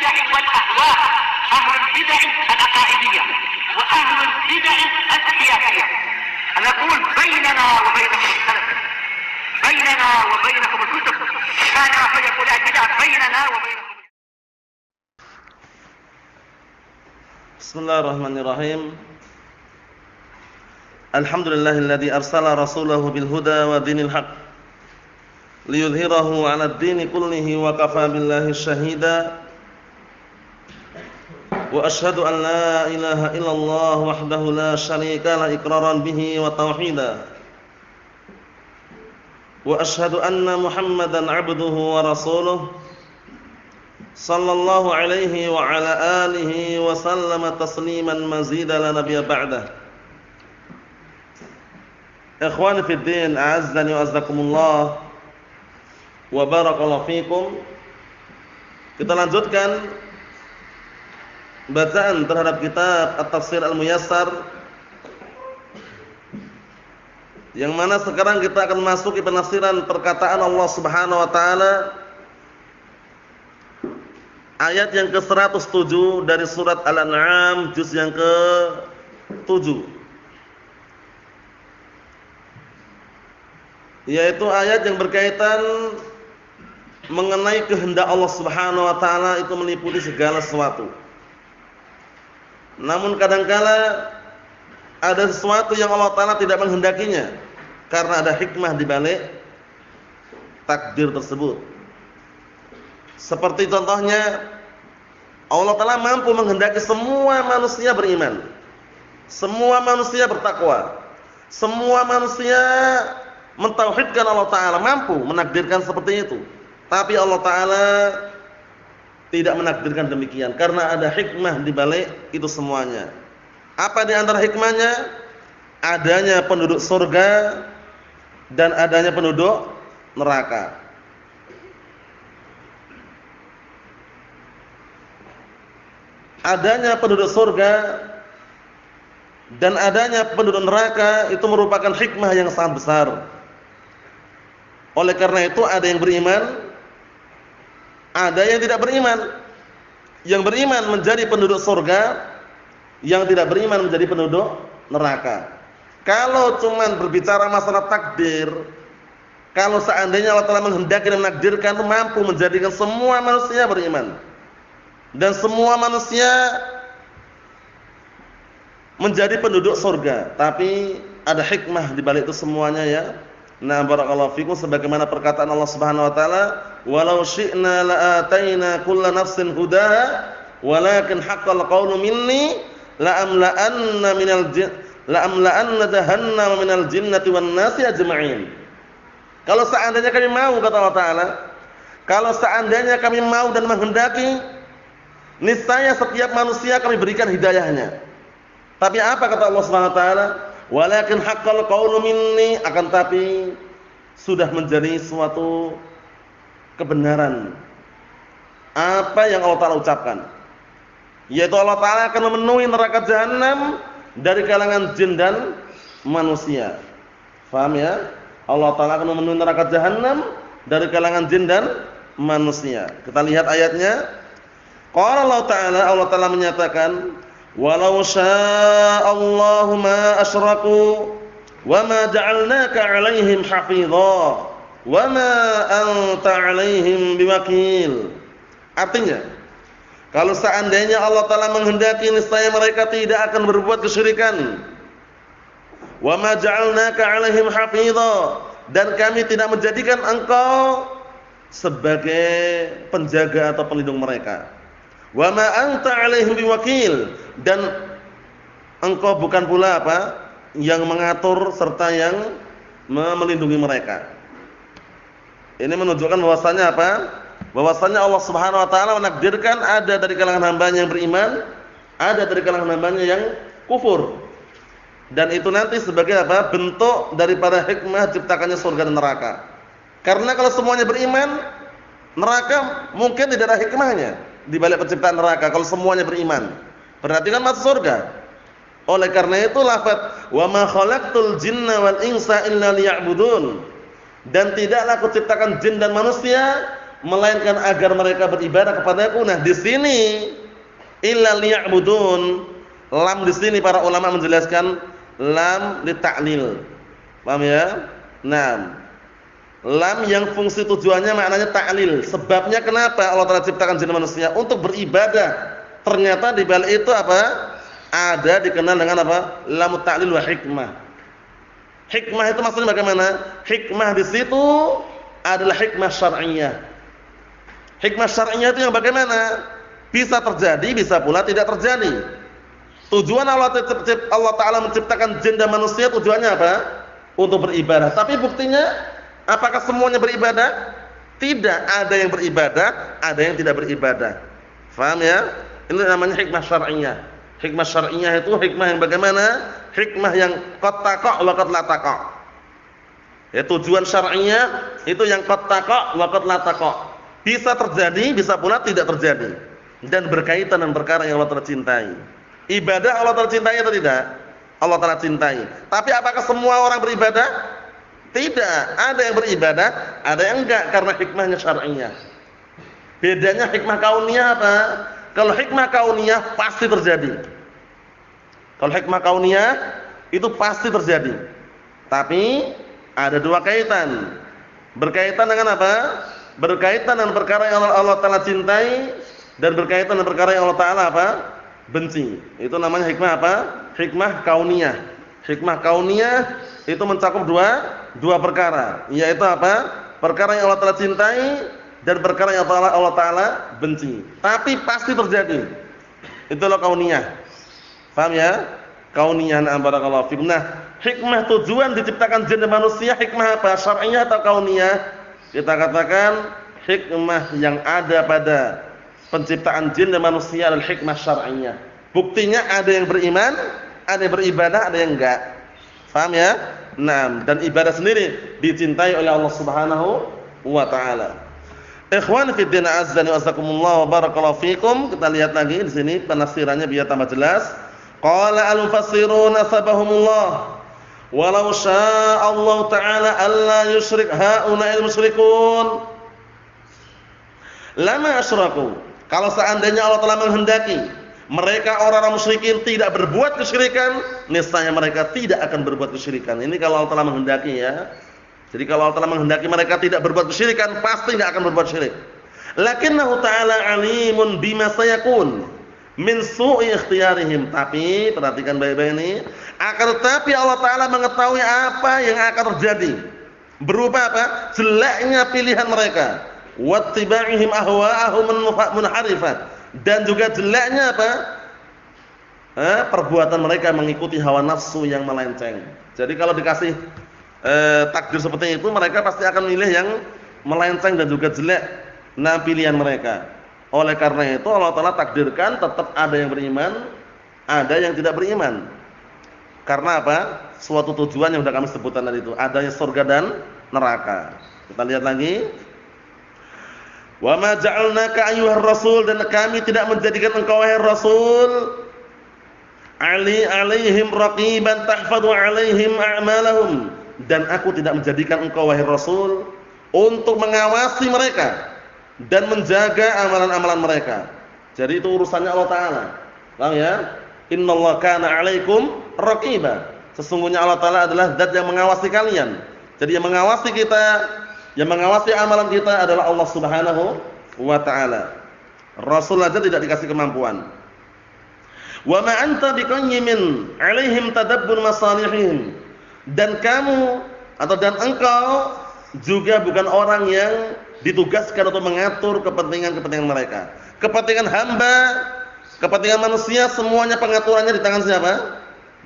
البدع والأهواء، أهل البدع العقائدية وأهل البدع السياسية. نقول بيننا وبينكم السلف، بيننا وبينكم الكتب، كان فيقول البدع بيننا وبينكم. Bismillahirrahmanirrahim. Alhamdulillahilladzi arsala rasulahu bil huda wa dinil haq liyudhhirahu 'alad dini kullihi wa kafa billahi syahida. Wa asyhadu an la ilaha illallah wahdahu la syarika la iqraran bihi wa tauhida. Wa asyhadu anna Muhammadan 'abduhu wa rasuluh sallallahu alaihi wa ala alihi wa sallama tasliman mazida la nabiyya ba'dah. Ikhwani fid din, a'azzani wa azzakumullah wa barakallahu fikum. Kita lanjutkan bacaan terhadap kitab At-Tafsir Al-Muyassar, yang mana sekarang kita akan masuk ke penafsiran perkataan Allah Subhanahu wa taala, ayat yang ke-107 dari surat Al-An'am juz yang ke-7, yaitu ayat yang berkaitan mengenai kehendak Allah Subhanahu wa taala itu meliputi segala sesuatu. Namun kadangkala ada sesuatu yang Allah taala tidak menghendakinya karena ada hikmah di balik takdir tersebut. Seperti contohnya, Allah Ta'ala mampu menghendaki semua manusia beriman, semua manusia bertakwa, semua manusia mentauhidkan Allah Ta'ala, mampu menakdirkan seperti itu. Tapi Allah Ta'ala tidak menakdirkan demikian karena ada hikmah di balik itu semuanya. Apa di antara hikmahnya? Adanya penduduk surga dan adanya penduduk neraka. Adanya penduduk surga dan adanya penduduk neraka itu merupakan hikmah yang sangat besar. Oleh karena itu ada yang beriman, ada yang tidak beriman. Yang beriman menjadi penduduk surga, yang tidak beriman menjadi penduduk neraka. Kalau cuma berbicara masalah takdir, kalau seandainya Allah Ta'ala menghendaki dan menakdirkan, itu mampu menjadikan semua manusia beriman dan semua manusia menjadi penduduk surga. Tapi ada hikmah di balik itu semuanya, ya. Nah, barakallahu fikum, sebagaimana perkataan Allah Subhanahu wa taala, "Walau syi'na la'ataina kulla nafsin hudaha, walakin haqqal qawlu minni la'amla'anna jahannama minal jinnati wan nasi ajma'in." Kalau seandainya kami mau, kata Allah Ta'ala, kalau seandainya kami mau dan menghendaki, niscaya setiap manusia kami berikan hidayahnya. Tapi apa kata Allah Subhanahu wa taala? Walakin haqqal qawlu minni, akan tapi sudah menjadi suatu kebenaran apa yang Allah Ta'ala ucapkan, yaitu Allah Ta'ala akan memenuhi neraka jahanam dari kalangan jin dan manusia. Faham ya? Allah Ta'ala akan memenuhi neraka jahanam dari kalangan jin dan manusia. Kita lihat ayatnya. Qala Allah Ta'ala menyatakan, "Walau sya'allahu ma asyraku wa ma ja'alnaka 'alaihim hafidha wa ma anta 'alaihim biwakil." Artinya, kalau seandainya Allah Ta'ala menghendaki, niscaya mereka tidak akan berbuat kesyirikan. Wa ma ja'alnaka 'alaihim hafidha, dan kami tidak menjadikan engkau sebagai penjaga atau pelindung mereka. Wa ma anta 'alaihim biwakil, dan engkau bukan pula yang mengatur serta yang melindungi mereka. Ini menunjukkan bahwasanya bahwasanya Allah Subhanahu wa taala menakdirkan ada dari kalangan hambanya yang beriman, ada dari kalangan hambanya yang kufur. Dan itu nanti sebagai bentuk daripada hikmah ciptakannya surga dan neraka. Karena kalau semuanya beriman, neraka mungkin tidak ada hikmahnya di balik penciptaan neraka. Kalau semuanya beriman, berarti kan masuk surga. Oleh karena itu lafaz wa ma khalaqtul jinna wal insa illa liya'budun, dan tidaklah aku ciptakan jin dan manusia melainkan agar mereka beribadah kepadaku. Nah, di sini illa liya'budun. Lam di sini para ulama menjelaskan lam li ta'lil. Paham ya? Nah, lam yang fungsi tujuannya maknanya ta'lil. Sebabnya kenapa Allah Ta'ala ciptakan jin dan manusia untuk beribadah. Ternyata di balik itu apa? Ada dikenal dengan apa? Lamut ta'lil wa hikmah. Hikmah itu maksudnya bagaimana? Hikmah di situ adalah hikmah syar'iyyah. Hikmah syar'iyyah itu yang bagaimana? Bisa terjadi, bisa pula tidak terjadi. Tujuan Allah Ta'ala menciptakan jin dan manusia tujuannya apa? Untuk beribadah. Tapi buktinya apakah semuanya beribadah? Tidak. Ada yang beribadah, ada yang tidak beribadah. Faham ya? Ini namanya hikmah syar'iyyah. Hikmah syar'iyyah itu hikmah yang bagaimana? Hikmah yang qad taqa' wa qad la taqa'. Ya, tujuan syar'iyyah itu yang qad taqa' wa qad la taqa'. Bisa terjadi, bisa pula tidak terjadi. Dan berkaitan dengan perkara yang Allah Ta'ala cintai. Ibadah Allah Ta'ala cintai atau tidak? Allah Ta'ala cintai. Tapi apakah semua orang beribadah? Tidak. Ada yang beribadah, ada yang enggak karena hikmahnya syar'iyyah. Bedanya hikmah kauniyah apa? Kalau hikmah kauniyah pasti terjadi. Kalau hikmah kauniyah itu pasti terjadi. Tapi ada dua kaitan. Berkaitan dengan apa? Berkaitan dengan perkara yang Allah Ta'ala cintai dan berkaitan dengan perkara yang Allah Ta'ala apa? Benci. Itu namanya hikmah apa? Hikmah kauniyah. Hikmah kauniyah itu mencakup dua perkara, yaitu apa? Perkara yang Allah Ta'ala cintai dan perkara yang Allah Ta'ala benci. Tapi pasti terjadi. Itulah kauniyah. Paham ya? Kauniyah, na'am barakallahu fikum. Nah, hikmah tujuan diciptakan jin dan manusia hikmah apa? Syar'iyyah atau kauniyah? Kita katakan hikmah yang ada pada penciptaan jin dan manusia adalah hikmah syar'iyyah. Buktinya ada yang beriman, ada yang beribadah, ada yang enggak. Paham ya? Nah, dan ibadah sendiri dicintai oleh Allah Subhanahu wa taala. Ikhwan fi din azzani wa azakumullah wa barakallahu fikum. Kita lihat lagi di sini penafsirannya biar tambah jelas. Qala al-mufassirun sabahumullah walau syaa Allah taala alla yusyrik haula'il musyrikun lama asyraku. Kalau seandainya Allah telah menghendaki mereka orang-orang musyrikin tidak berbuat kesyirikan, niscaya mereka tidak akan berbuat kesyirikan. Ini kalau Allah telah menghendaki ya. Jadi kalau Allah telah menghendaki mereka tidak berbuat kesyirikan, pasti tidak akan berbuat syirik. Lakinnahu ta'ala alimun bima sayakun min su'i ikhtiyarihim. Tapi perhatikan baik-baik ini, akan tetapi Allah Ta'ala mengetahui apa yang akan terjadi. Berupa apa? Jeleknya pilihan mereka. Wattiba'ihim ahwa'ahum munharifat. Dan juga jeleknya apa? Perbuatan mereka mengikuti hawa nafsu yang melenceng. Jadi kalau dikasih takdir seperti itu, mereka pasti akan milih yang melenceng dan juga jelek. Nah, pilihan mereka. Oleh karena itu Allah Ta'ala takdirkan tetap ada yang beriman, ada yang tidak beriman. Karena apa? Suatu tujuan yang sudah kami sebutkan tadi itu, adanya surga dan neraka. Kita lihat lagi. Wa ma ja'alnaka ayyuhar rasul, dan kami tidak menjadikan engkau wahai rasul alaihim raqiban tahfadhu alaihim a'malahum, dan aku tidak menjadikan engkau wahai rasul untuk mengawasi mereka dan menjaga amalan-amalan mereka. Jadi itu urusannya Allah Ta'ala. Paham ya? Innallaha kana 'alaikum raqiba. Sesungguhnya Allah Ta'ala adalah zat yang mengawasi kalian. Jadi yang mengawasi kita, yang mengawasi amalan kita adalah Allah Subhanahu wa Ta'ala. Rasul aja tidak dikasih kemampuan. Wa ma anta biqayyimin 'alaihim tadabbur masalihim. Dan kamu dan engkau juga bukan orang yang ditugaskan untuk mengatur kepentingan-kepentingan mereka. Kepentingan hamba, kepentingan manusia, semuanya pengaturannya di tangan siapa?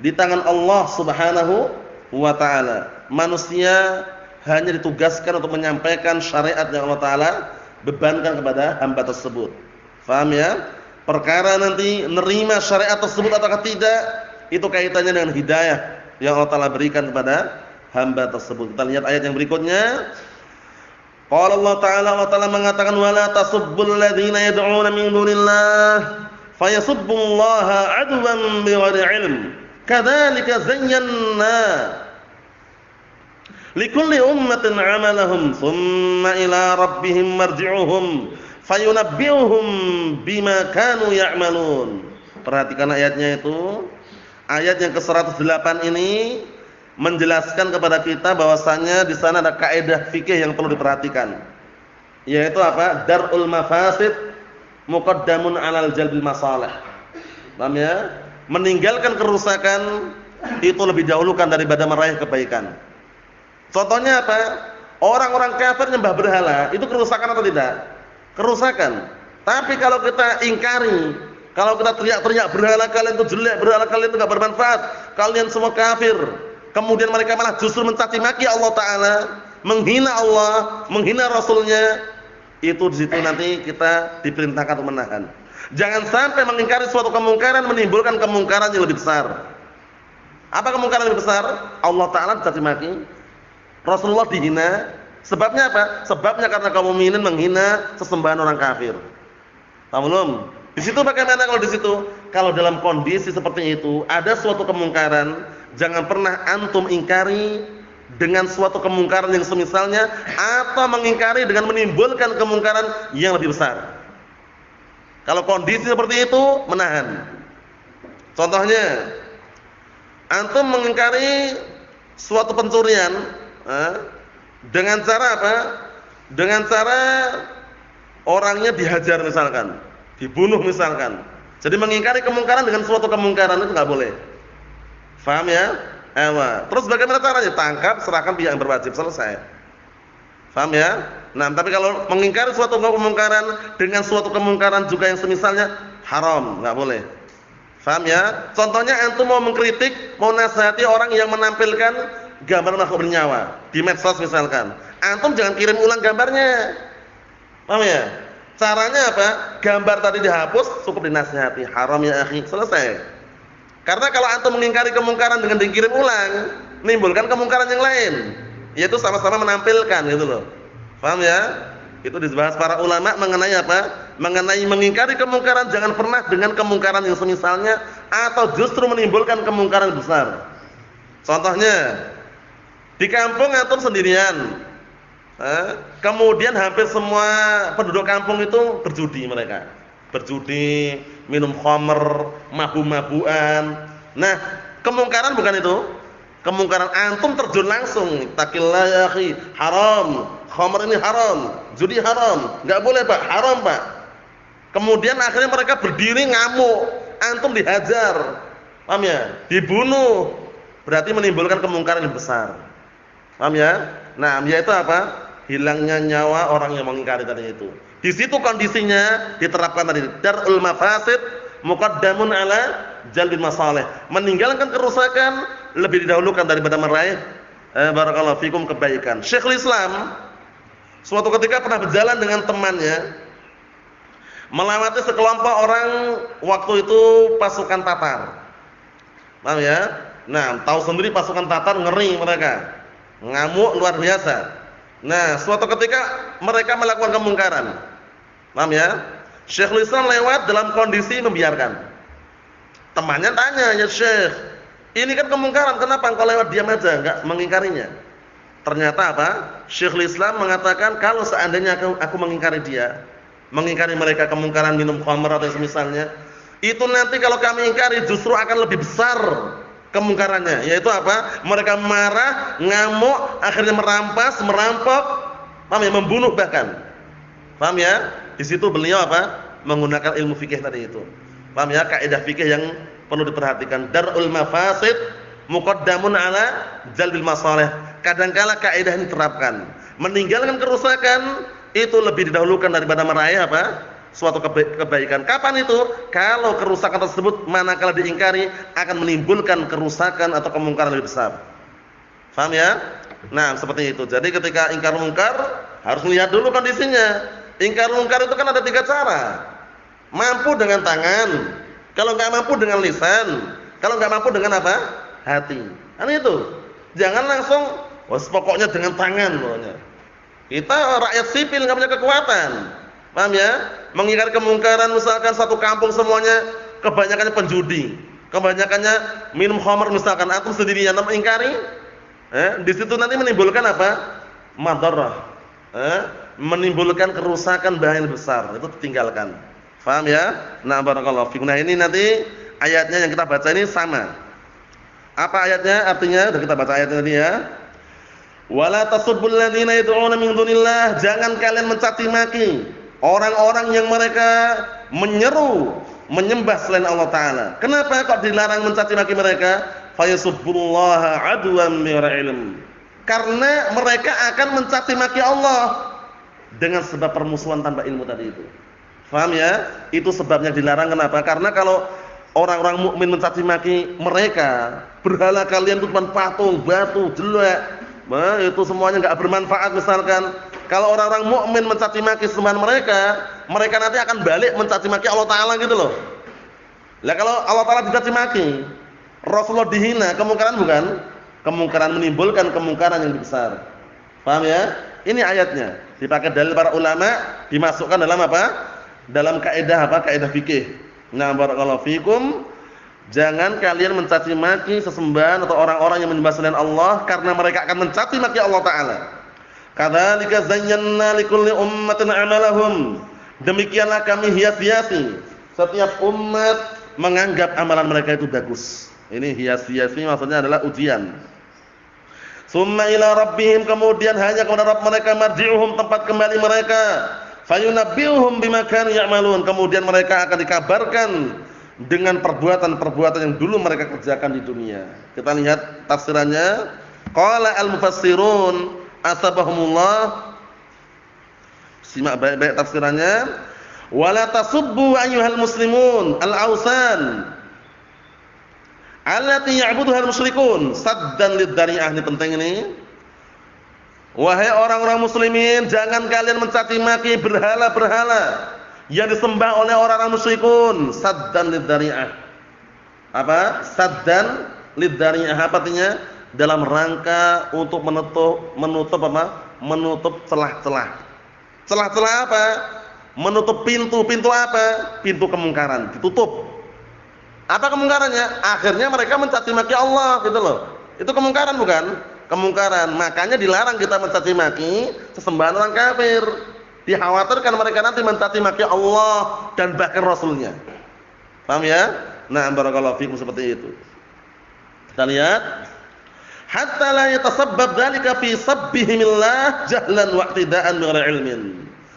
Di tangan Allah Subhanahu wa Ta'ala. Manusia hanya ditugaskan untuk menyampaikan syariat yang Allah Ta'ala bebankan kepada hamba tersebut. Faham ya? Perkara nanti nerima syariat tersebut atau tidak, itu kaitannya dengan hidayah yang Allah Ta'ala berikan kepada hamba tersebut. Kita lihat ayat yang berikutnya. Qala Allah Ta'ala mengatakan wala tasubbul ladzina yad'una min dunillah fayasubbullaha 'adwan bighairi 'ilm. Kadzalika zayyana Likulli ummatin 'amalahum, tsumma ila rabbihim marji'uhum fayunabbi'uhum bima kanu ya'malun. Perhatikan ayatnya itu. Ayat yang ke-108 ini menjelaskan kepada kita bahwasanya di sana ada kaidah fikih yang perlu diperhatikan. Yaitu apa? Dar'ul mafasid muqaddamun 'alal jalbil masalih. Paham ya? Meninggalkan kerusakan itu lebih dahulukan daripada meraih kebaikan. Contohnya apa? Orang-orang kafir nyembah berhala, itu kerusakan atau tidak? Kerusakan. Tapi kalau kita ingkari, kalau kita teriak-teriak berhala kalian itu jelek, berhala kalian itu enggak bermanfaat, kalian semua kafir. Kemudian mereka malah justru mencaci maki Allah Ta'ala, menghina Allah, menghina Rasulnya. Itu di situ nanti kita diperintahkan untuk menahan. Jangan sampai mengingkari suatu kemungkaran menimbulkan kemungkaran yang lebih besar. Apa kemungkaran yang lebih besar? Allah Ta'ala dicaci maki, Rasulullah dihina. Sebabnya apa? Sebabnya karena kaum mukminin menghina sesembahan orang kafir. Paham belum? Di situ bagaimana kalau di situ? Kalau dalam kondisi seperti itu ada suatu kemungkaran, jangan pernah antum ingkari dengan suatu kemungkaran yang semisalnya, atau mengingkari dengan menimbulkan kemungkaran yang lebih besar. Kalau kondisi seperti itu, menahan. Contohnya, antum mengingkari suatu pencurian dengan cara apa? Dengan cara orangnya dihajar misalkan, dibunuh misalkan. Jadi mengingkari kemungkaran dengan suatu kemungkaran itu enggak boleh. Faham ya? Terus bagaimana caranya? Tangkap, serahkan pihak yang berwajib, selesai. Paham ya? Nah, tapi kalau mengingkari suatu kemungkaran dengan suatu kemungkaran juga yang semisalnya, haram, enggak boleh. Paham ya? Contohnya antum mau mengkritik, mau nasihati orang yang menampilkan gambar makhluk bernyawa di medsos misalkan. Antum jangan kirim ulang gambarnya. Paham ya? Caranya apa? Gambar tadi dihapus, cukup dinasihati. Haram ya akhi, selesai. Karena kalau antum mengingkari kemungkaran dengan dikirim ulang, menimbulkan kemungkaran yang lain, yaitu sama-sama menampilkan gitu loh. Paham ya? Itu dibahas para ulama mengenai apa? Mengenai mengingkari kemungkaran jangan pernah dengan kemungkaran yang semisalnya atau justru menimbulkan kemungkaran besar. Contohnya, di kampung antum sendirian, kemudian hampir semua penduduk kampung itu berjudi mereka. Berjudi, minum khamr, mabuk-mabukan. Nah, kemungkaran bukan itu. Kemungkaran antum terjun langsung. Taqillah ya akhi, haram. Khamr ini haram, judi haram. Enggak boleh, Pak. Haram, Pak. Kemudian akhirnya mereka berdiri ngamuk, antum dihajar. Paham ya? Dibunuh. Berarti menimbulkan kemungkaran yang besar. Paham ya? Nah, yaitu apa? Hilangnya nyawa orang yang mengingkari tadi itu. Di situ kondisinya diterapkan tadi darul mafasid muqaddamun ala jalbil masalih. Meninggalkan kerusakan lebih didahulukan daripada meraih barakallahu fikum kebaikan. Syekhul Islam suatu ketika pernah berjalan dengan temannya melewati sekelompok orang, waktu itu pasukan Tatar. Paham ya? Nah, tahu sendiri pasukan Tatar ngeri mereka. Ngamuk luar biasa. Nah, suatu ketika mereka melakukan kemungkaran. Paham ya? Syekhul Islam lewat dalam kondisi membiarkan. Temannya tanya, "Ya Syekh, ini kan kemungkaran, kenapa engkau lewat diam aja enggak mengingkarinya?" Ternyata apa? Syekhul Islam mengatakan kalau seandainya aku mengingkari dia, mengingkari mereka kemungkaran minum khamr atau semisalnya, itu nanti kalau kami ingkari justru akan lebih besar kemungkarannya, yaitu apa? Mereka marah, ngamuk, akhirnya merampas, merampok, paham ya? Membunuh bahkan. Paham ya? Di situ beliau apa? Menggunakan ilmu fikih tadi itu. Paham ya? Kaidah fikih yang perlu diperhatikan. Darul mafasid muqaddamun ala jalbil masalih. Kadangkala kaidah ini diterapkan. Meninggalkan kerusakan itu lebih didahulukan daripada meraih apa? Suatu kebaikan. Kapan itu? Kalau kerusakan tersebut manakala diingkari akan menimbulkan kerusakan atau kemungkaran lebih besar. Paham ya? Nah, seperti itu. Jadi ketika ingkar mungkar harus lihat dulu kondisinya. Ingkar mungkar itu kan ada 3 cara. Mampu dengan tangan, kalau enggak mampu dengan lisan, kalau enggak mampu dengan apa? Hati. Kan itu. Jangan langsung pokoknya dengan tangan pokoknya. Kita rakyat sipil enggak punya kekuatan. Paham ya? Mengingkari kemungkaran misalkan satu kampung semuanya kebanyakannya penjudi, kebanyakannya minum khamr misalkan, antum sendirian mengingkari, Di situ nanti menimbulkan apa? Madharah. Menimbulkan kerusakan bahaya yang besar. Itu ditinggalkan. Paham ya? Nah, barakallahu fikum. Nah, ini nanti ayatnya yang kita baca ini sama. Apa ayatnya? Artinya, sudah kita baca ayatnya tadi ya. Wala tasubbul ladzina yad'una min dunillah, jangan kalian mencaci maki orang-orang yang mereka menyeru menyembah selain Allah taala. Kenapa kok dilarang mencaci maki mereka? Fayasubbullaha adwan bighairi ilm. Karena mereka akan mencaci maki Allah dengan sebab permusuhan tanpa ilmu tadi itu. Paham ya? Itu sebabnya dilarang. Kenapa? Karena kalau orang-orang mukmin mencaci maki mereka, berhala kalian itu cuma patung, batu, jelek. Nah, itu semuanya enggak bermanfaat misalkan. Kalau orang-orang mukmin mencaci maki sembahan mereka, mereka nanti akan balik mencaci maki Allah taala gitu loh. Lah kalau Allah taala dicaci maki, Rasulullah dihina, kemungkaran bukan? Kemungkaran menimbulkan kemungkaran yang besar. Paham ya? Ini ayatnya. Dipakai dalil para ulama, dimasukkan dalam apa? Dalam kaidah apa? Kaidah fikih. Nah, barakallahu fikum. Jangan kalian mencaci maki sesembahan atau orang-orang yang menyembah selain Allah karena mereka akan mencaci maki Allah taala. Kadzalika zayyana likulli ummatin amalahum. Demikianlah kami hias-hiasi setiap umat menganggap amalan mereka itu bagus. Ini hias-hiasi maksudnya adalah ujian. Summa ila rabbihim, kemudian hanya kepada Rabb mereka marji'uhum, tempat kembali mereka. Fayunabbi'uhum bima kanu ya'malun, kemudian mereka akan dikabarkan dengan perbuatan-perbuatan yang dulu mereka kerjakan di dunia. Kita lihat tafsirannya. Qala al-mufassirun asabahumullah. Simak baik-baik tafsirannya. Wala tasubbu ayyuhal muslimun al-awsan allati ya'buduhal musyrikun saddan lid-dari'ah. Ini penting ini. Wahai orang-orang muslimin, jangan kalian mencaci maki berhala-berhala yang disembah oleh orang-orang musyrikun. Saddan lid-dari'ah. Apa? Saddan lid-dari'ah apa artinya? Dalam rangka untuk menutup apa? Menutup celah-celah. Celah-celah apa? Menutup pintu. Pintu apa? Pintu kemungkaran, ditutup. Apa kemungkarannya? Akhirnya mereka mencaci maki Allah gitu loh. Itu kemungkaran bukan? Kemungkaran. Makanya dilarang kita mencaci maki sesembahan orang kafir. Dikhawatirkan mereka nanti mencaci maki Allah dan bahkan Rasulnya. Paham ya? Nah, barakallahu fikum seperti itu. Kita lihat. Hatta la yatasabbab dzalika fi sabbihimillah jahlan wa i'tida'an bighairi ilmin.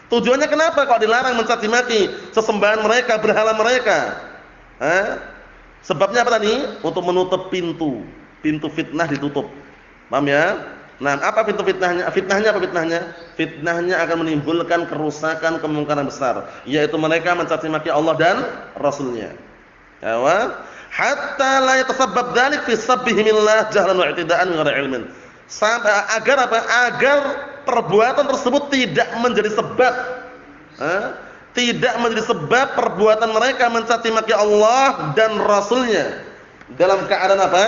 Tujuannya kenapa kok dilarang mencaci maki sesembahan mereka, berhala mereka? Sebabnya apa tadi? Untuk menutup pintu. Pintu fitnah ditutup. Paham ya? Nah, apa pintu fitnahnya? Fitnahnya apa fitnahnya? Fitnahnya akan menimbulkan kerusakan, kemungkaran besar, yaitu mereka mencaci maki Allah dan Rasulnya. Ya, hatta la yatasabbab dzalik fi sabbihimillah jahlan wa i'tida'an bighairi ilmin. Sampai agar apa? Agar perbuatan tersebut tidak menjadi sebab tidak menjadi sebab perbuatan mereka mencaci maki Allah dan Rasulnya dalam keadaan apa?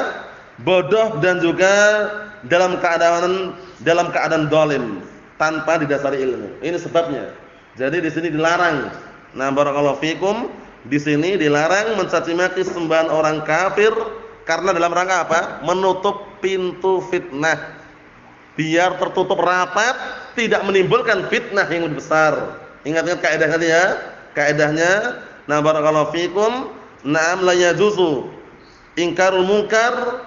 Bodoh dan juga dalam keadaan zalim tanpa didasari ilmu. Ini sebabnya. Jadi di sini dilarang. Nah, barakallahu fikum, di sini dilarang mencaci maki sembahan orang kafir karena dalam rangka apa? Menutup pintu fitnah. Biar tertutup rapat, tidak menimbulkan fitnah yang lebih besar. Ingat-ingat kaidah tadi ya. Kaidahnya, nah barakallahu fikum, na'am la yajuzu ingkarul munkar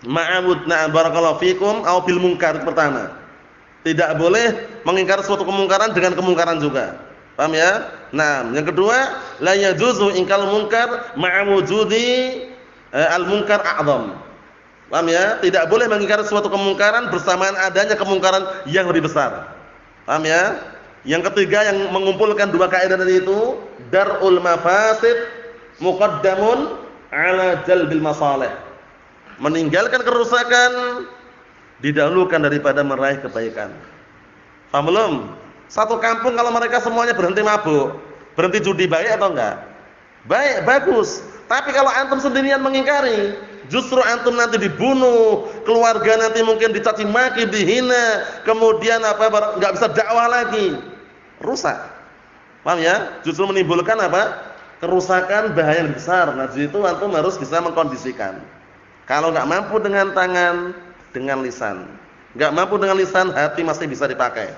ma'abud, na'am barakallahu fikum, au bil munkar pertama. Tidak boleh mengingkar suatu kemungkaran dengan kemungkaran juga. Paham ya? Nah, yang kedua, la yajuzu ingkarul munkar ma'wujudi al-munkar a'zam. Paham ya? Tidak boleh mengingkari suatu kemungkaran bersamaan adanya kemungkaran yang lebih besar. Paham ya? Yang ketiga yang mengumpulkan dua kaidah tadi itu, darul mafasid muqaddamun ala jalbil masalih. Meninggalkan kerusakan didahulukan daripada meraih kebaikan. Paham belum? Satu kampung kalau mereka semuanya berhenti mabuk, berhenti judi, baik atau enggak? Baik, bagus. Tapi kalau antum sendirian mengingkari, justru antum nanti dibunuh, keluarga nanti mungkin dicaci maki, dihina, kemudian apa? Enggak bisa dakwah lagi. Rusak. Paham ya? Justru menimbulkan apa? Kerusakan, bahaya yang besar. Nah, di situ antum harus bisa mengkondisikan. Kalau enggak mampu dengan tangan, dengan lisan. Enggak mampu dengan lisan, hati masih bisa dipakai.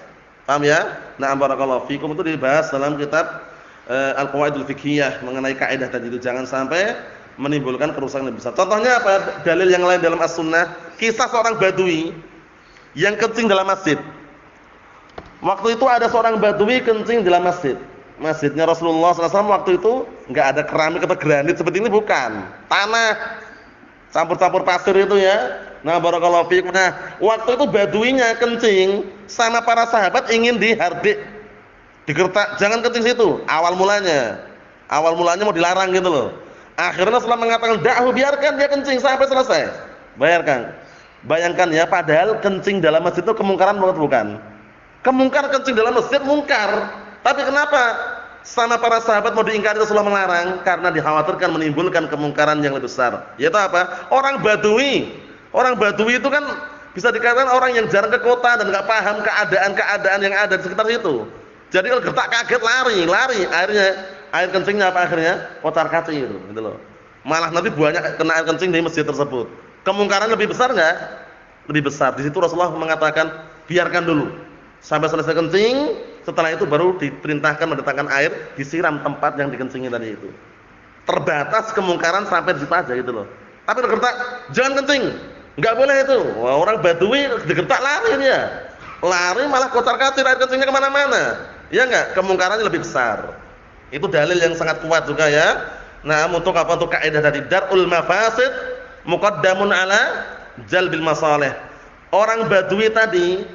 Paham ya? Na'am barakallahu fikum, itu dibahas dalam kitab Al-Qawaidul Fiqhiyah mengenai kaidah tadi itu, jangan sampai menimbulkan kerusakan yang besar. Contohnya apa? Dalil yang lain dalam As-Sunnah, kisah seorang badui yang kencing dalam masjid. Waktu itu ada seorang badui kencing dalam masjid. Masjidnya Rasulullah SAW waktu itu enggak ada keramik atau granit seperti ini, bukan. Tanah campur-campur pasir itu ya. Nah, barakallahu fiikum. Nah, waktu itu baduinya kencing sama para sahabat ingin dihardik, digertak, jangan kencing situ. Awal mulanya mau dilarang gitu loh. Akhirnya Rasulullah mengatakan, "Da'hu, biarkan dia kencing sampai selesai." Bayangkan ya, padahal kencing dalam masjid itu kemungkaran bukan? Kemungkaran kencing dalam masjid mungkar. Tapi kenapa sama para sahabat mau diingkari, Rasulullah melarang? Karena dikhawatirkan menimbulkan kemungkaran yang lebih besar. Yaitu apa? Orang Badui itu kan bisa dikatakan orang yang jarang ke kota dan enggak paham keadaan yang ada di sekitar situ. Jadi kalau gertak kaget lari, air kencingnya apa akhirnya? Kocar-kacir gitu loh. Malah nanti banyak kena air kencing di masjid tersebut. Kemungkaran lebih besar enggak? Lebih besar. Di situ Rasulullah mengatakan, biarkan dulu sampai selesai kencing, setelah itu baru diperintahkan mendatangkan air, disiram tempat yang dikencingin tadi itu. Terbatas kemungkaran sampai di situ aja gitu loh. Tapi gertak, jangan kencing. Enggak boleh itu. Wah, orang Badui digertak lari dia. Lari malah kocar-kacir, air kencingnya kemana mana. Ya enggak? Kemungkarannya lebih besar. Itu dalil yang sangat kuat juga ya. Nah, untuk apa? Untuk kaidah tadi, darul mafasid muqaddamun ala jalbil masalih. Orang Badui tadi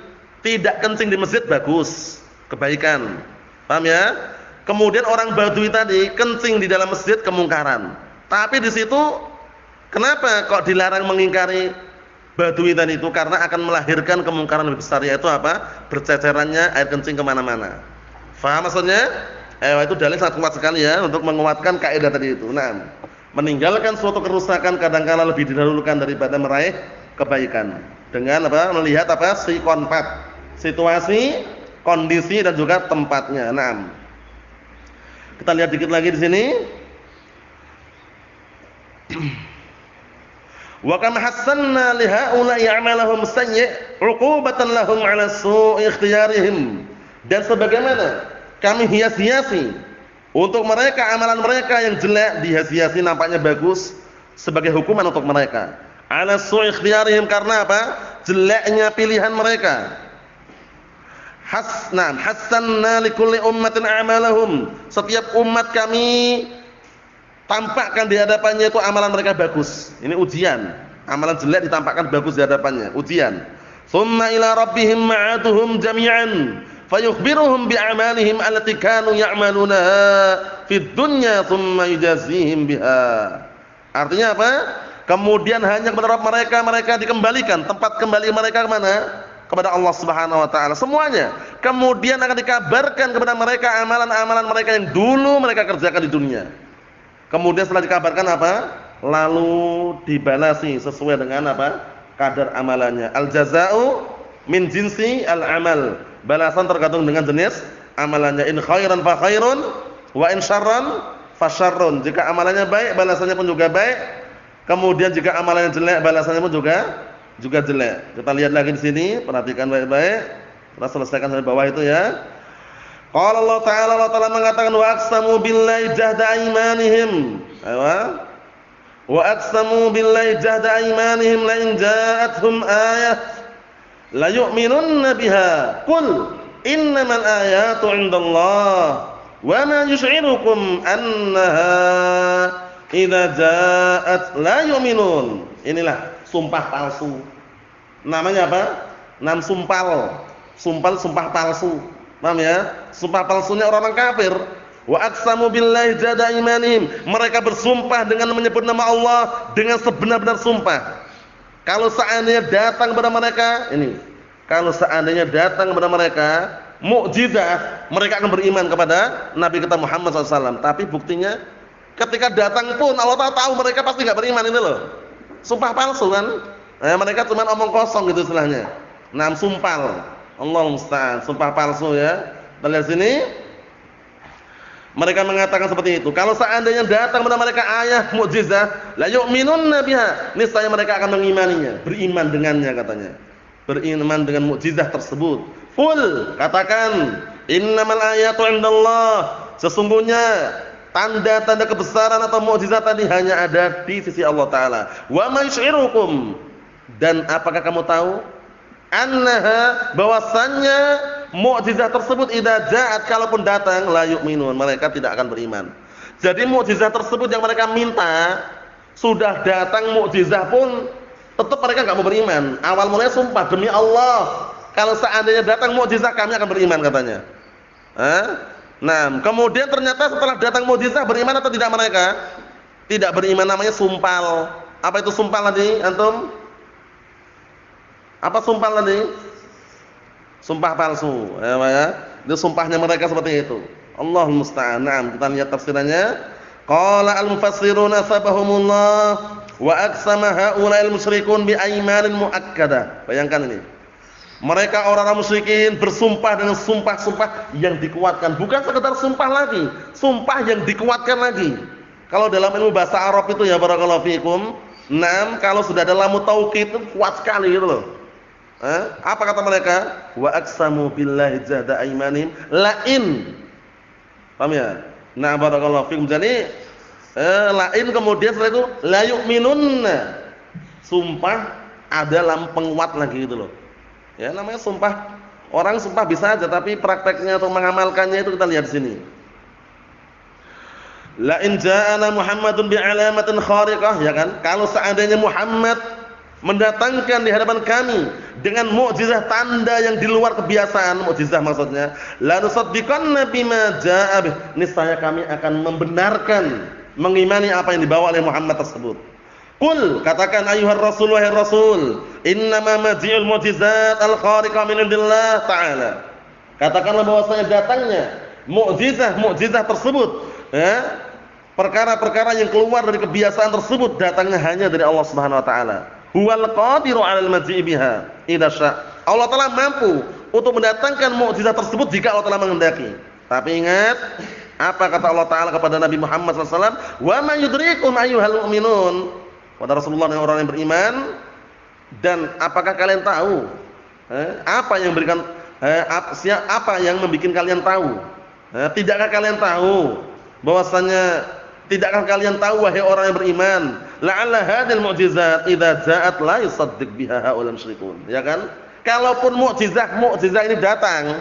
tidak kencing di masjid, bagus, kebaikan. Paham ya? Kemudian orang Badui tadi kencing di dalam masjid, kemungkaran. Tapi di situ kenapa kok dilarang mengingkari Badui tadi itu? Karena akan melahirkan kemungkaran lebih besar, yaitu apa? Bercecerannya air kencing kemana-mana. Faham maksudnya? Itu dalil sangat kuat sekali ya untuk menguatkan kaidah tadi itu. Nah, meninggalkan suatu kerusakan kadang-kala lebih didahulukan daripada meraih kebaikan. Dengan apa? Melihat apa? Situasi, kondisi dan juga tempatnya. Nah, kita lihat dikit lagi di sini. Wa kam hassanna li haula'i a'malahum sayyi' 'uqubatan lahum 'ala su'i ikhtiyarihim. Dan sebagaimana kami hias-hiasi untuk mereka amalan mereka yang jelek, dihias-hiasi nampaknya bagus sebagai hukuman untuk mereka. 'Ala su'i ikhtiyarihim, karena apa? Jeleknya pilihan mereka. Hassanna likulli ummatin a'malahum. Setiap umat kami tampakkan di hadapannya itu amalan mereka bagus. Ini ujian. Amalan jelek ditampakkan bagus di hadapannya, ujian. Tsumma ila rabbihim ma'atuhum jami'an fayukhbiruhum bi'amalihim allati kanu ya'malunaha fid dunya tsumma yujazihim biha. Artinya apa? Kemudian hanya kepada Rabb mereka dikembalikan, tempat kembali mereka ke mana? Kepada Allah Subhanahu wa taala semuanya. Kemudian akan dikabarkan kepada mereka amalan-amalan mereka yang dulu mereka kerjakan di dunia. Kemudian setelah dikabarkan apa? Lalu dibalasi sesuai dengan apa? Kadar amalannya. Al-jaza'u min jinsi al-amal. Balasan tergantung dengan jenis amalannya. In khairan fa khairun wa in syarran fa syarrun. Jika amalannya baik, balasannya pun juga baik. Kemudian jika amalannya jelek, balasannya pun juga jelek. Kita lihat lagi di sini, perhatikan baik-baik. Kita selesaikan dari bawah itu ya. Qala Allah Ta'ala mengatakan, wa aqsamu billahi jahda aymanihim. Wa aqsamu billahi jahda aymanihim la in ja'atuhum ayah la yu'minunna biha. Qul innamal ayatu 'indallah wa ma yush'irukum annaha idza ja'at la yu'minun. Inilah sumpah palsu. Namanya apa? Sumpah palsu. Paham ya? Sumpah palsunya orang-orang kafir. Wa aqsamu billahi jahda imanihim. Mereka bersumpah dengan menyebut nama Allah dengan sebenar-benar sumpah. Kalau seandainya datang kepada mereka mukjizat, mereka akan beriman kepada Nabi kita Muhammad SAW. Tapi buktinya ketika datang pun Allah tahu mereka pasti enggak beriman, ini loh. Sumpah palsu kan? Mereka cuma omong kosong gitu istilahnya. Sumpal. Allahumma musta'an, sumpah palsu ya. Kita lihat sini. Mereka mengatakan seperti itu. Kalau seandainya datang kepada mereka ayat mukjizat, la yu'minunna biha, niscaya mereka akan mengimaninya, beriman dengannya katanya. Beriman dengan mukjizat tersebut. Qul, katakan, innamal ayatu 'indallah. Sesungguhnya tanda-tanda kebesaran atau mukjizat tadi hanya ada di sisi Allah taala. Wa ma yusy'irukum, dan apakah kamu tahu annaha, bahwasannya mukjizat tersebut idza ja'at, kalaupun datang la yu'minun, mereka tidak akan beriman. Jadi mukjizat tersebut yang mereka minta sudah datang mukjizat pun tetap mereka enggak mau beriman. Awal mulanya sumpah demi Allah, kalau seandainya datang mukjizat kami akan beriman katanya. Nah, kemudian ternyata setelah datang mukjizat beriman atau tidak mereka? Tidak beriman, namanya sumpal. Apa itu sumpal tadi antum? Apa sumpah tadi? Sumpah palsu. Ya, itu sumpahnya mereka seperti itu. Allahul musta'an. Naam, kita lihat tafsirannya. Qala al-mufassiruna sabahumullah wa aqsama haula'il musyrikun bi aymanin muakkadah. Bayangkan ini. Mereka orang-orang musyrikin bersumpah dengan sumpah-sumpah yang dikuatkan, bukan sekedar sumpah lagi, sumpah yang dikuatkan lagi. Kalau dalam ilmu bahasa Arab itu ya barakallahu fikum, naam, kalau sudah ada lamu taukid itu kuat sekali gitu loh. Apa kata mereka? Wa aqsamu billahi jahda aymanihim la'in. Paham ya? Nah, barakallahu fikum. Jadi la'in kemudian setelah itu la yu'minunna. Sumpah ada lam penguat lagi gitu loh. Ya, namanya sumpah. Orang sumpah bisa aja, tapi prakteknya untuk mengamalkannya itu kita lihat di sini. La in ja'ana Muhammadun bi 'alamatin khariqah, ya kan? Kalau seandainya Muhammad mendatangkan di hadapan kami dengan mukjizat tanda yang di luar kebiasaan, mukjizat maksudnya, la nusaddiqanna bima ja'a bih, niscaya kami akan membenarkan, mengimani apa yang dibawa oleh Muhammad tersebut. Qul, katakan ayuhar rasul, wahai rasul, innama maji'ul mukjizat al-khariqah min indillah ta'ala. Katakanlah bahwasanya datangnya mukjizat tersebut, perkara-perkara yang keluar dari kebiasaan tersebut datangnya hanya dari Allah Subhanahu wa taala. Huwal qadiru 'alal maji'i biha idza syaa'. Allah Taala mampu untuk mendatangkan mukjizat tersebut jika Allah Taala menghendaki. Tapi ingat, apa kata Allah Taala kepada Nabi Muhammad SAW? Wa ma yudrikum ayyuhal mu'minun. Pada Rasulullah dan orang yang beriman, dan apakah kalian tahu apa yang memberikan apa yang membuat kalian tahu? Tidakkah kalian tahu bahwasanya, tidakkah kalian tahu wahai orang yang beriman, la'alla hadhil mu'jizat idza ja'at la yusaddiq biha haulal musyrikun, ya kan? Kalaupun mukjizat ini datang,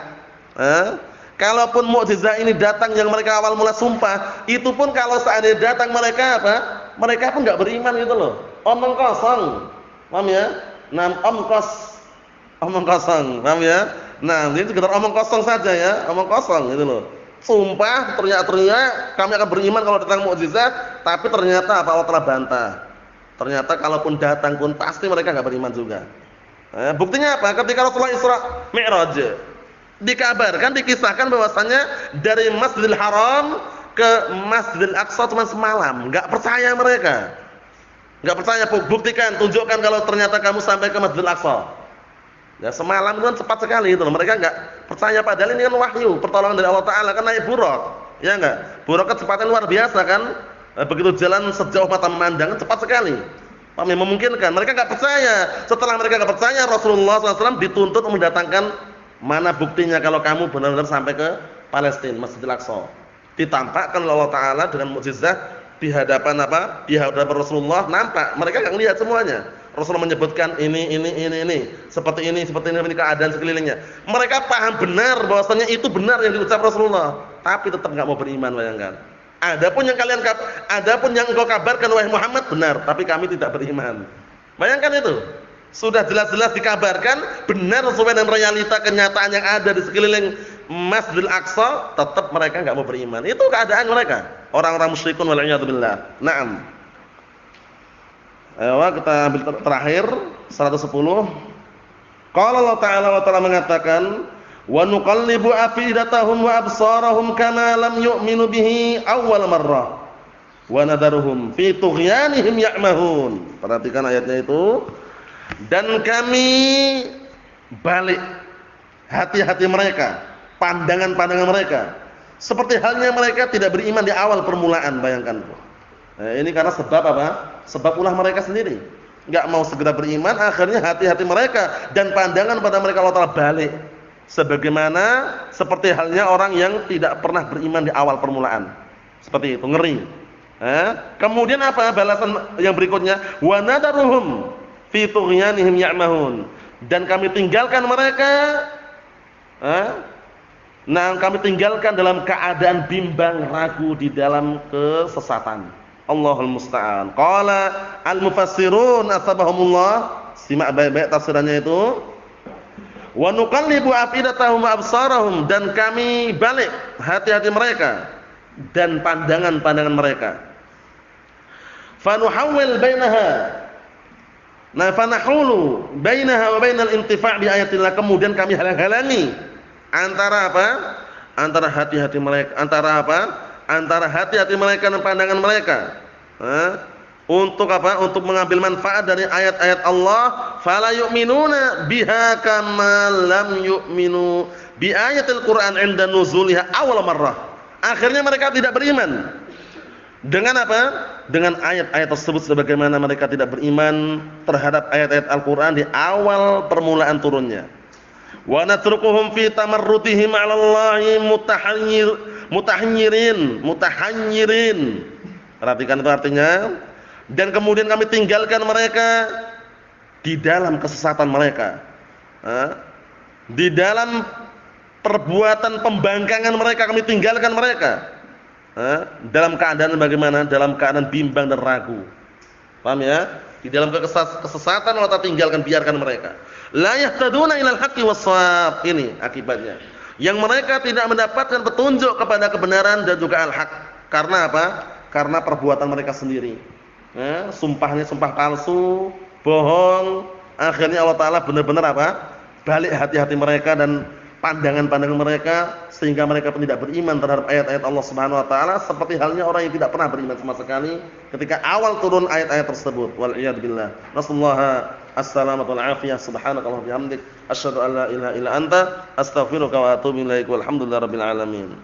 kalaupun mukjizat ini datang yang mereka awal mula sumpah, itu pun kalau seandainya datang mereka apa? Mereka pun enggak beriman gitu loh. Omong kosong. Paham ya? Nah, omong kosong. Paham ya? Nah, ini sekedar omong kosong saja ya, omong kosong gitu loh. Sumpah teriak-teriak kami akan beriman kalau datang mukjizat, tapi ternyata apa? Allah telah bantah. Ternyata kalaupun datang pun pasti mereka enggak beriman juga. Buktinya apa? Ketika Rasulullah Isra Mi'raj, dikabarkan, dikisahkan bahwasanya dari Masjidil Haram ke Masjidil Aqsa cuma semalam. Enggak percaya mereka. Enggak percaya, buktikan, tunjukkan kalau ternyata kamu sampai ke Masjidil Aqsa. Ya, semalam itu kan cepat sekali itu. Mereka enggak percaya, padahal ini kan wahyu, pertolongan dari Allah Taala, kan naik buraq. Ya enggak? Buraq kecepatan luar biasa kan? Begitu jalan sejauh mata memandang cepat sekali. Paham, memungkinkan. Mereka enggak percaya. Setelah mereka enggak percaya, Rasulullah SAW dituntut mendatangkan, mana buktinya kalau kamu benar-benar sampai ke Palestina, Masjidil Aqsa. Ditampakkan oleh Allah Taala dengan mukjizat di hadapan apa? Di hadapan Rasulullah, nampak. Mereka enggak lihat semuanya. Rasulullah menyebutkan ini, seperti ini keadaan sekelilingnya. Mereka paham benar bahwasanya itu benar yang diucap Rasulullah, tapi tetap enggak mau beriman, bayangkan. Adapun yang engkau kabarkan wahai Muhammad benar, tapi kami tidak beriman. Bayangkan itu. Sudah jelas-jelas dikabarkan benar sesuai dengan realita kenyataan yang ada di sekeliling Masjidil Aqsa, tetap mereka enggak mau beriman. Itu keadaan mereka, orang-orang musyrikun wal a'yadu billah. Naam. Ayo kita ambil terakhir 110. Qala Allah Ta'ala mengatakan, wa nuqallibu afidatahum wa absarahum kama lam yu'minu bihi awwal marrah wa nadharuhum fi tughyanihim ya'mahun. Perhatikan ayatnya itu. Dan kami balik hati-hati mereka, pandangan-pandangan mereka, Seperti halnya mereka tidak beriman di awal permulaan, bayangkan. Nah, ini karena sebab apa? Sebab ulah mereka sendiri. Enggak mau segera beriman, akhirnya hati-hati mereka dan pandangan pada mereka Allah Ta'ala balik. Sebagaimana seperti halnya orang yang tidak pernah beriman di awal permulaan. Seperti itu, ngeri. Kemudian apa balasan yang berikutnya? Wa nadaruhum fi tughyanihim ya'mahun. Dan kami tinggalkan mereka kami tinggalkan dalam keadaan bimbang ragu di dalam kesesatan. Allahul musta'an. Qala al-mufassirun asbahumullah, simak baik-baik tafsirannya itu. Wa nuqallibu afidatahum wa absarahum, dan kami balik hati-hati mereka dan pandangan-pandangan mereka. Fa nuhawwil bainaha. Fanahulu bainaha wa bainal intifa' bi ayatillah, kemudian kami halang-halangi antara apa? Antara hati-hati mereka, antara hati-hati mereka dan pandangan mereka. Untuk apa? Untuk mengambil manfaat dari ayat-ayat Allah. Fala yu'minuna biha kama lam yu'minu bi ayatil Qur'an 'inda nuzuliha awal marrah. Akhirnya mereka tidak beriman. Dengan apa? Dengan ayat-ayat tersebut sebagaimana mereka tidak beriman terhadap ayat-ayat Al-Qur'an di awal permulaan turunnya. Wa natrukuhum fi tamarrutihim 'ala Allahi mutahayyirin. Perhatikan itu artinya, dan kemudian kami tinggalkan mereka di dalam kesesatan mereka. Di dalam perbuatan pembangkangan mereka kami tinggalkan mereka. Dalam keadaan bagaimana? Dalam keadaan bimbang dan ragu. Paham ya? Di dalam kesesatan Allah tinggalkan, biarkan mereka. La yahtaduna ilal haqqi was-shawab. Ini akibatnya. Yang mereka tidak mendapatkan petunjuk kepada kebenaran dan juga al-haq. Karena apa? Karena perbuatan mereka sendiri. Sumpahnya sumpah palsu, bohong. Akhirnya Allah Ta'ala benar-benar apa? Balik hati-hati mereka dan pandangan-pandangan mereka, sehingga mereka pun tidak beriman terhadap ayat-ayat Allah Subhanahu wa taala, seperti halnya orang yang tidak pernah beriman sama sekali ketika awal turun ayat-ayat tersebut. Wal iyad billah. Nasallahu as-salamata wal afiyah. Subhanakallahumma bihamdik asyhadu an la ilaha illa anta astaghfiruka wa atubu ilaik. Walhamdulillahirabbil alamin.